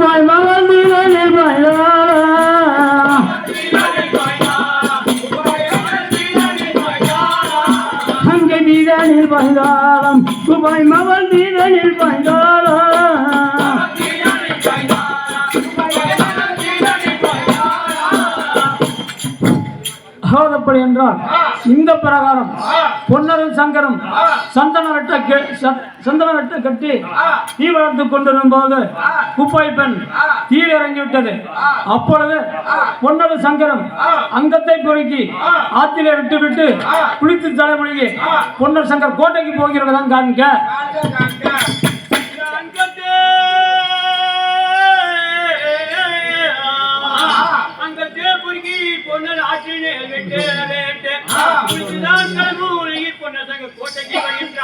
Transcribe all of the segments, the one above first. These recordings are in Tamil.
குபாய் மகள் நீரில் அங்கே நீதனில் பைந்தாளம் குபாய் மகள் நீதனில் பைந்தாளம் அப்படி என்றால் இந்த பிரகாரம் பொன்னரும் சங்கரும் சந்தன வெட்ட கட்டி தீ வளர்த்து கொண்டிருக்கும் போது குப்பாய் பெண் தீயில் இறங்கிவிட்டது. அப்பொழுது பொன்னரும் சங்கரம் அங்கத்தை பொறுக்கி ஆத்திலே விட்டுவிட்டு குளித்து தலைமுழுகி பொன்னர் சங்கர் கோட்டைக்கு போகிறதான் காண்க.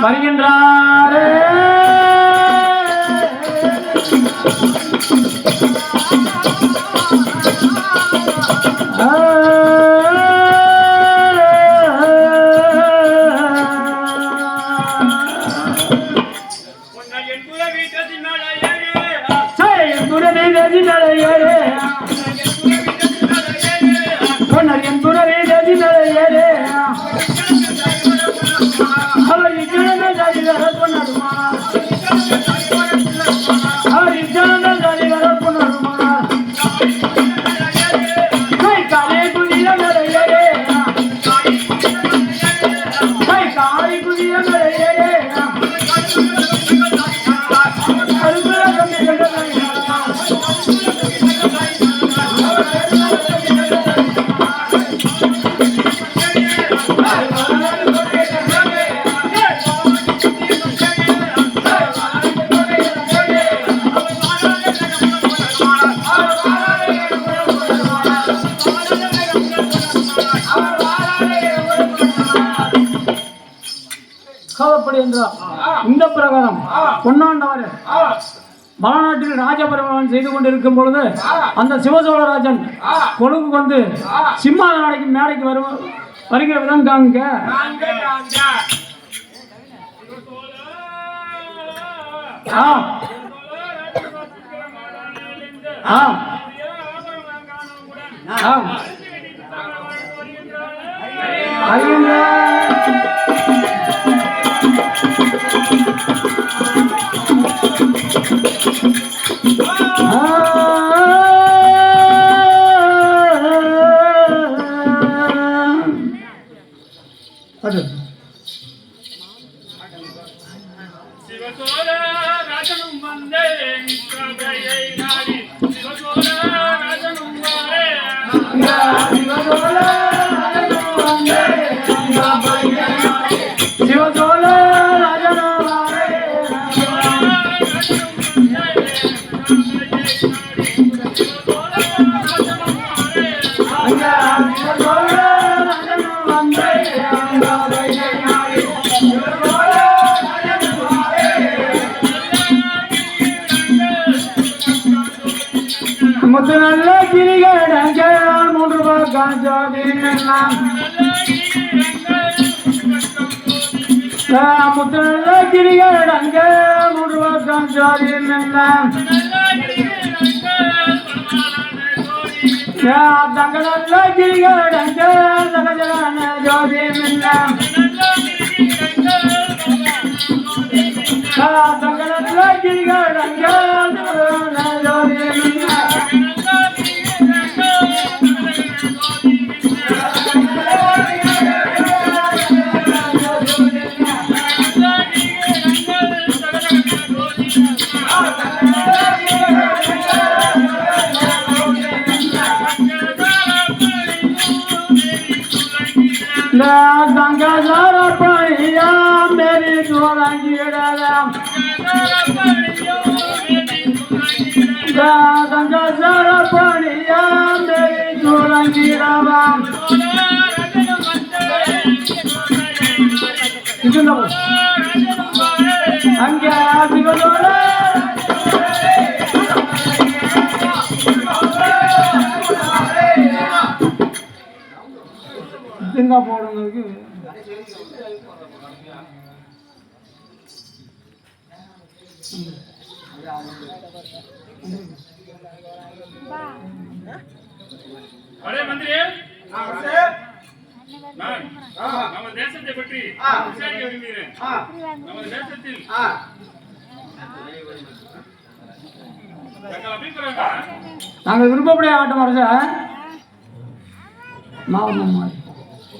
வருகின்றாரே இந்த பிரகாரம் பொன்னாண்டவர் மலநாட்டில் ராஜபரிமாணம் செய்து கொண்டிருக்கும் பொழுது அந்த சிவசோழராஜன் கொழும்பு வந்து சிம்மாசன மேடைக்கு வருகிற விதம் காண்க. முத்து நல்ல கிரிகடங்க 3 பக்கம் ஜோதி முத்து நல்ல கிரிகடங்க 3 பக்கம் ஜோதி தங்க நல்ல கிரிகடங்க தகஜன ஜோதி தங்க நல்ல கிரிகடங்க ஜோதி गंगा पड़िया मेरी दुआंगीरा गंगा पड़िया मेरी दुआंगीरा हंगे சின்ன போடுறதுக்கு பற்றி விசாரிக்க விரும்புகிறேன். நமது தேசத்தில் தங்கள் அபிப்பிராயம் நாங்கள் விருப்பப்படிய ஆட்டம் அரச மாவட்டம்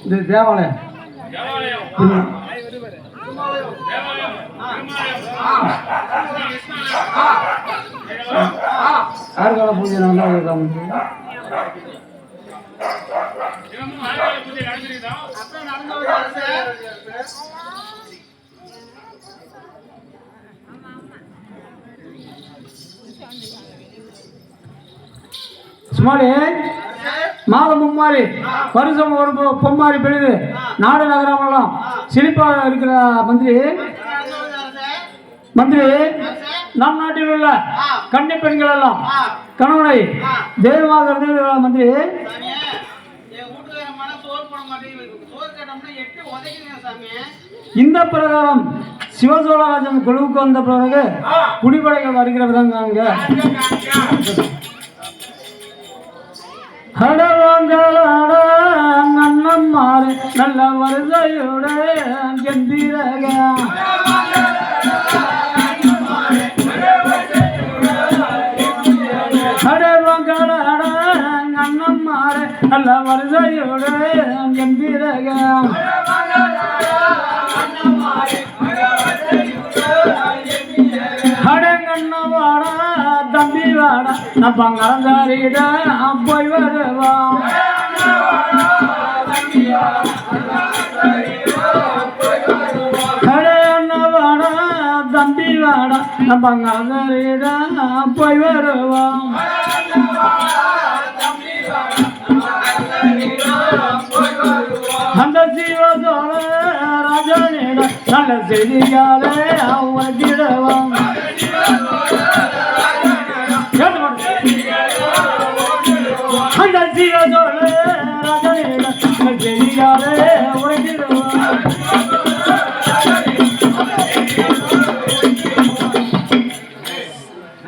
இது தேவாலயம் ஆறுகால பூஜை நல்லா சுமாரி மாதம் மும்மாரி வருஷம் ஒரு பொம்மாரி பெழுது நாடு நகரமெல்லாம் சிரிப்பாக இருக்கிற மந்திரி நம் நாட்டில் உள்ள கன்னி பெண்கள் எல்லாம் கணவனை தெய்வமாக இருந்த மந்திரி இந்த பிரகாரம் சிவசோழராஜன் குழுவுக்கு வந்த பிறகு குடிப்படைகள் வருகிற விதங்க அண்ணம் மாறு நல்ல வருதையோட கம்பீரக அண்ணம் மாறு நல்ல வருதையோட கம்பீரக அடங்கண்ணவாடா தம்பி வாடா நான் பங்காரந்தாரிட போய் வருவான் அடங்கண்ணவாடா தம்பி வாடா நான் பங்காரந்தாரிட போய் வருவான் அந்த சிவசோழ ராஜனிட நல்ல செய்தியாலே அவகிடவான் அந்த சிவசோழ ராஜனிட நல்ல செய்தியாலே அவகிடவான்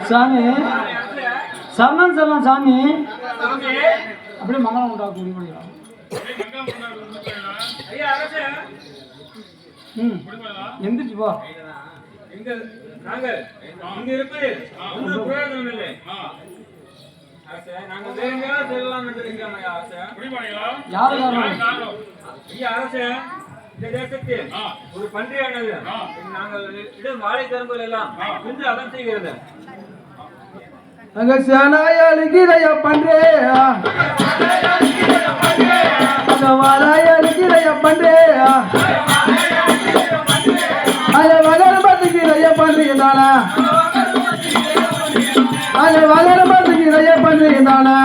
சாமி சரணம் சொல்லலாம் சாமி அப்படியே மங்களம் உண்டாக்க முடியும் எந்திரிச்சு போ ஒரு பன்றியானது நாங்கள் இடம் வாழை கரும்புகள் எல்லாம் இன்று அகம் செய்கிறது அங்க சேனாயலுக்கிறைய பன்றே அங்க வாழாயலுக்கிறைய பன்றே அங்க வகரமத்துக்கிறைய பன்றியதானா அங்க வகரமத்துக்கிறைய பன்றியதானா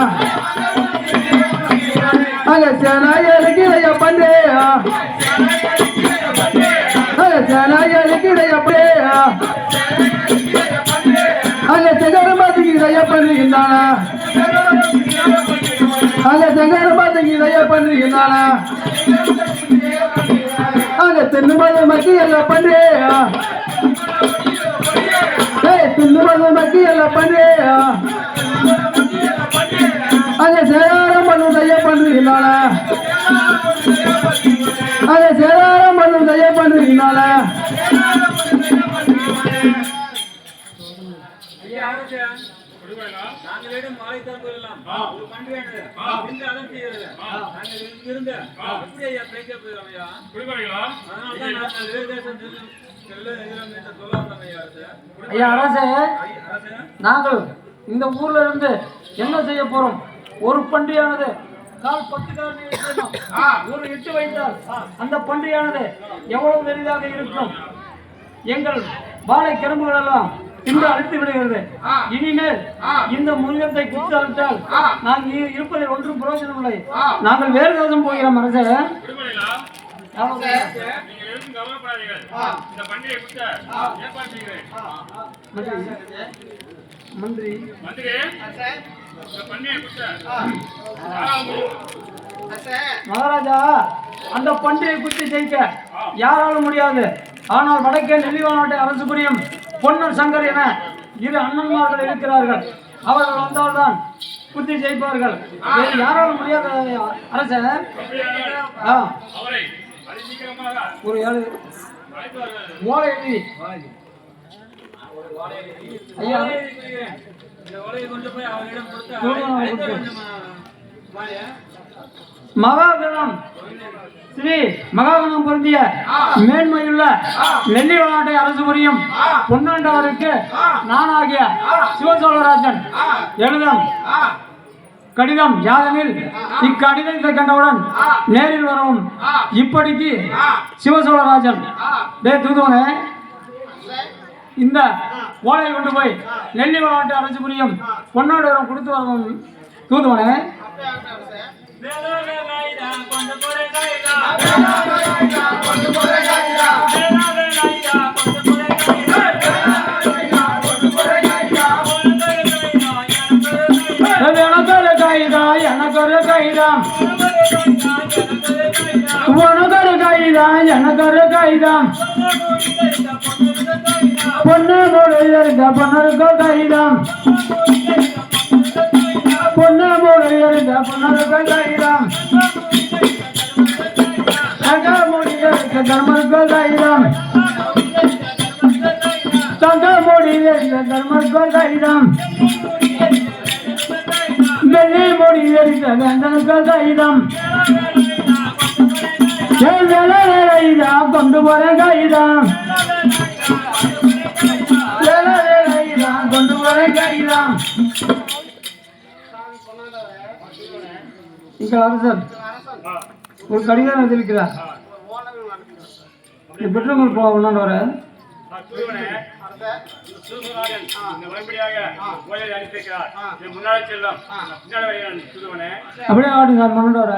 அங்க சேனாயலுக்கிறைய பன்றே அங்க சேனாயலுக்கிறைய பன்றே அங்க செங்கரமாத்துக்கு இதைய பண்ணுகின்றானா அங்க செங்கரமாத்துக்கு இதைய பண்ணுகின்றானா அங்க தென்னுமது மக்கி எல்லாம் பண்றே தென்னுமது மக்கி எல்லாம் பண்றே அங்க சேதாரம் பண்ணு தைய பண்ணுகின்றானா அங்க சேதாரம் பண்ணு தைய பண்ணுகின்றானா நாங்களிடம் மாலை தரம்புகள் எல்லாம் ஒரு பன்றியானது இன்று அகம் செய்கிறது நாங்கள் இங்கிருந்து எப்படி ஐயா பிழைக்க போகிறோம் ஐயா அதனால்தான் நாங்கள் வேறு தேசம் செல்ல என்று சொல்ல வந்தோம் ஐயா அரசே நாங்கள் இந்த ஊர்ல இருந்து என்ன செய்ய போறோம் ஒரு பன்றியானது கால் 10 கால் ஒரு இட்டு வைத்தால் அந்த பன்றியானது எவ்வளவு பெரிதாக இருக்கும் எங்கள் வாழை கரும்புகள் எல்லாம் இன்று அழித்து விடுகிறது இனிமேல் இந்த முருகத்தை குத்து அழித்தால் நாங்கள் இருப்பதில் ஒன்றும் பிரயோஜனம் இல்லை நாங்கள் வேறு தேசம் போகிறோம் அரசே மந்திரி மகாராஜா அந்த பன்றியை குத்தி ஜெயிக்க யாராலும் முடியாது ஆனால் வடக்கே நெல்லிவாநாட்டை அரசு புரியும் பொன்னர் சங்கர் என 2 அண்ணன்மார்கள் இருக்கிறார்கள் அவர்கள் வந்தால்தான் குத்தி ஜெயிப்பார்கள் யாராலும் முடியாத அரச சீக்கிரமாக ஒரு 7 அழைத்து வருகிறார்கள். ஓலை எழுதி ஐயா இந்த ஓலையை கொண்டு போய் அவரிடம் கொடுத்து கொடுக்கணும், அழைத்து கொடுக்கணும். கொஞ்சம் மாலையா மகாகணம் ஸ்ரீ மகாகணம் பொருந்திய மேன்மையுள்ள நெல்லி விளையாட்டை அரசு புரியும் பொன்னாண்டவருக்கு நானாகிய சிவசோழராஜன் எழுதும் கடிதம் யாதெனில் இக்கடிதத்தை கண்டவுடன் நேரில் வரவும் இப்படிக்கு சிவசோழராஜன் தூதுவனே இந்த ஓலையை கொண்டு போய் நெல்லி விளையாட்டு அரசு புரியும் பொன்னாண்டவரம் கொடுத்து வரவும் தூதுவனே எனக்கொரு கைதான் எனக்கொரு கைதான் உனக்கொரு கைதான் எனக்கொரு கைதான் பொண்ணு இருக்க பொண்ணருக்கு கைதான் பொண்ணு இருக்க பொண்ணருக்கு கைதான் தங்க மூடி இருக்க தர்மருக்கு கைதான் தங்க மூடி இருக்க தர்மருக்கு கைதான் வெள்ளி மூடி இருக்க வேந்தனுக்கு கைதான் கொண்டு போற கைதான் கொண்டு போற கைதான் இங்க அரசர் ஒரு கடிதம் எழுதியிருக்கிறார் பெற்றவங்க போகணும்னு வர தூதுவனே, சிவசோழராஜன் இந்த மறுபடியாக ஓலையை அனுப்பியிருக்கிறார். இது முன்னாடி செல்லும் பின்னாடி வருகிறான் தூதுவனே. அப்படியே ஆடுங்க முன்னாடி வர